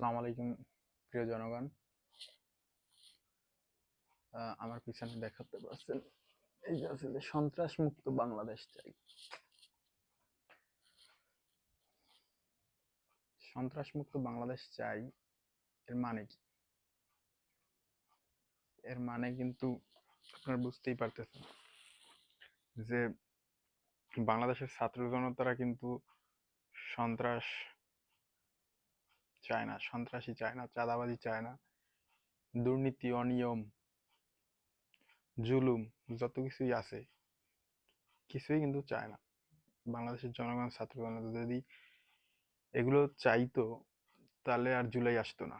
আসসালামু আলাইকুম প্রিয় জনগণ। আমার পিছনে দেখাতে পারছেন, এই যে আসলে সন্ত্রাস মুক্ত বাংলাদেশ চাই। সন্ত্রাস মুক্ত বাংলাদেশ চাই, এর মানে কি? এর মানে কিন্তু আপনারা বুঝতেই পারতেছেন যে বাংলাদেশের ছাত্র জনতারা কিন্তু সন্ত্রাস চায় না, সন্ত্রাসী চায় না, চাঁদাবাজি চায় না, দুর্নীতি, অনিয়ম, জুলুম, যত কিছুই আছে কিছুই কিন্তু চায় না। বাংলাদেশের জনগণ, ছাত্র জনতা যদি এগুলো চাইতো তাহলে আর জুলাই আসতো না।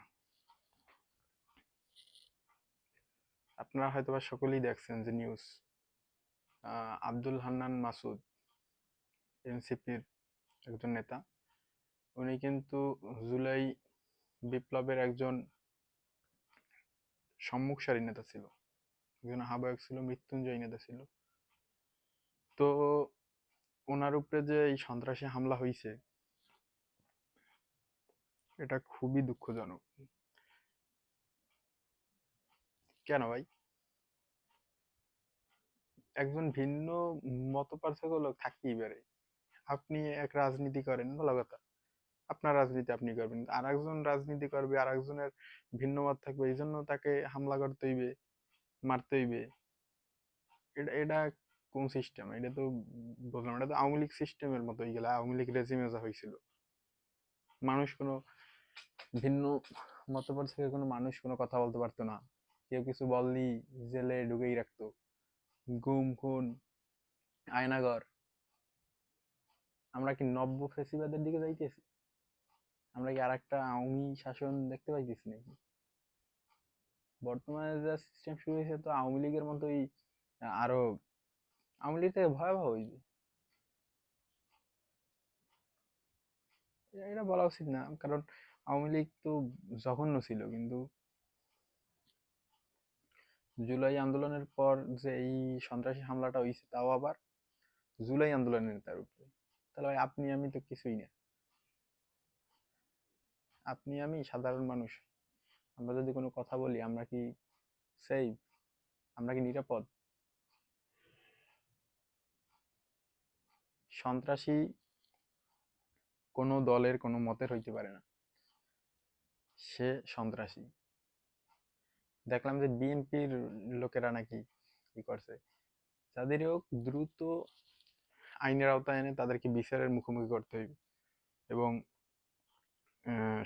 আপনারা হয়তোবা সকলেই দেখছেন যে নিউজ, আব্দুল হান্নান মাসুদ, এনসিপির একজন নেতা, উনি কিন্তু জুলাই বিপ্লবের একজন সম্মুখ সারির নেতা ছিল, একজন আহ্বায়ক ছিল, মৃত্যুঞ্জয় নেতা ছিল। তো ওনার উপরে যে এই সন্ত্রাসী হামলা হয়েছে, এটা খুবই দুঃখজনক। কেন ভাই? একজন ভিন্ন মত পার্থক্য লোক থাকতেই পারে। আপনি এক রাজনীতি করেন, ভালো কথা, আপনার রাজনীতি আপনি করবেন, আর একজন রাজনীতি করবে, আর একজনের ভিন্ন মত থাকবে, এই জন্য তাকে হামলা করতে হইবে, মারতে হইবে। এটা এটা কোন সিস্টেম? এটা তো বুঝলাম, এটা তো আওয়ামী লীগ সিস্টেমের মতো হয়ে গেল, আওয়ামী লীগ রেজিমে যা হয়েছিল। মানুষ কোনো ভিন্ন মতবাদ থেকে কোনো মানুষ কোনো কথা বলতে পারতো না, কেউ কিছু বললি জেলে ঢুকেই রাখতো, গুম খুন, আয়নাঘর। আমরা কি নব্য ফেসিবাদের দিকে যাইতেছি? আমরা কি আর একটা আওয়ামী শাসন দেখতে পাইতেছি নাকি? বর্তমানে যা সিস্টেম শুরু হয়েছে তো আওয়ামী লীগের মতোই, আরো আওয়ামী লীগ থেকে ভয়াবহ হয়েছে। এটা বলা উচিত না, কারণ আওয়ামী লীগ তো জঘন্য ছিল, কিন্তু জুলাই আন্দোলনের পর যে এই সন্ত্রাসী হামলাটা হয়েছে, তাও আবার জুলাই আন্দোলনের নেতার উপরে। তাহলে ভাই আপনি আমি তো কিছুই না। আপনি আমি সাধারণ মানুষ, আমরা যদি কোনো কথা বলি, আমরা কি সেফ? আমরা কি নিরাপদ? সন্ত্রাসী কোনো দলের কোনো মতের হইতে পারে না, সে সন্ত্রাসী। দেখলাম যে বিএনপির লোকেরা নাকি কি করছে, যাদেরই হোক দ্রুত আইনের আওতায় এনে তাদেরকে বিচারের মুখোমুখি করতে হইবে। এবং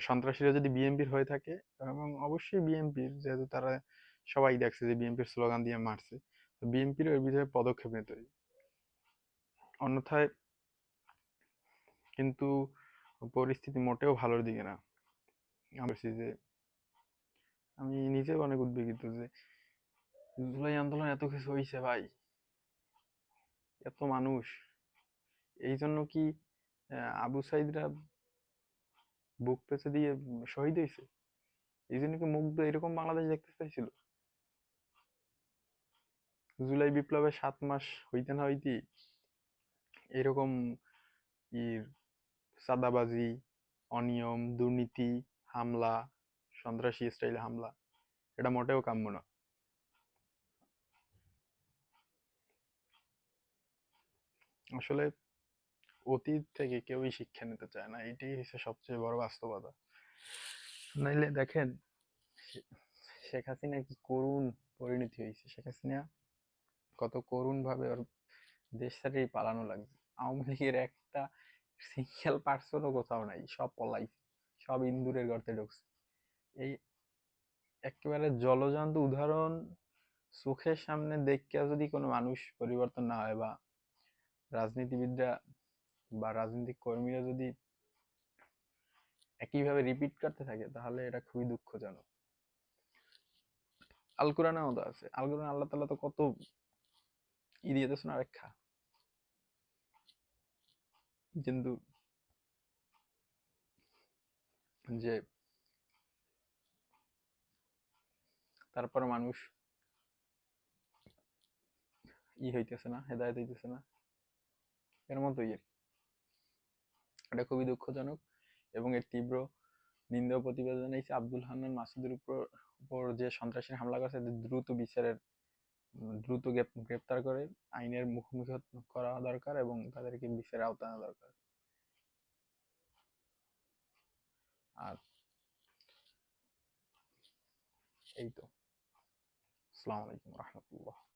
সন্ত্রাসীরা যদি বিএনপির হয়ে থাকে, এবং অবশ্যই বিএনপির, যেহেতু তারা সবাই দেখছে যে বিএনপির স্লোগান দিয়ে মারছে, তো বিএনপির এর বিষয়ে পদক্ষেপ নিতে হবে। অন্যথায় কিন্তু পরিস্থিতি মোটেও ভালোর দিকে না। আমি বলছি যে আমি নিজেও অনেক উদ্বিগ্ন যে জুলাই আন্দোলন এত কিছু হয়েছে ভাই, এত মানুষ, এই জন্য কি আবু সাইদরা বুক পেঁচে দিয়ে শহীদ হয়েছে? এই জন্য কি মুগ্ধ এরকম বাংলাদেশ দেখতে চাইছিল? জুলাই বিপ্লবের 7 মাস হইতে না হইতে এরকম ই চাঁদাবাজি, অনিয়ম, দুর্নীতি, হামলা, সন্ত্রাসী স্টাইলে হামলা, এটা মোটেও কাম্য না। আসলে অতীত থেকে কেউই শিক্ষা নিতে চায় না, এটাই হচ্ছে সবচেয়ে বড় বাস্তবতা। নাইলে দেখেন, শেখ হাসিনা কি করুণ পরিণতি হয়েছে। শেখ হাসিনা কত করুণ ভাবে ওর দেশ ছাড়িয়ে পালানো লাগছে। আওয়ামী লীগের একটা সিঙ্গেল পার্সনও কোথাও নাই, সব পলাইছে, সব ইন্দুরের গর্তে ঢুকছে। এই একেবারে জলজান্ত উদাহরণ চোখের সামনে দেখে যদি কোনো মানুষ পরিবর্তন না হয়, বা রাজনীতিবিদরা বা রাজনৈতিক কর্মীরা যদি একইভাবে রিপিট করতে থাকে, তাহলে এটা খুবই দুঃখজনক। আল কোরআনে মতো আছে, আল কোরআন আল্লাহ তাআলা তো কত দিয়ে দিয়েছেন আরেকটা, কিন্তু যে তারপর মানুষ হইতেছে না, হেদায়েত হইতেছে না, এর মতোই আর কি। এটা খুবই দুঃখজনক এবং এর তীব্র নিন্দা প্রতিবেদন জানিয়েছে আব্দুল হান্নান মাসুদের উপর যে সন্ত্রাসী হামলা করেছে এদের দ্রুত গ্রেপ্তার করে আইনের মুখোমুখি করা দরকার এবং তাদেরকে বিচারের আওতায় আনা দরকার। আর এই তো। আসসালামু আলাইকুম রহমতুল্লাহ।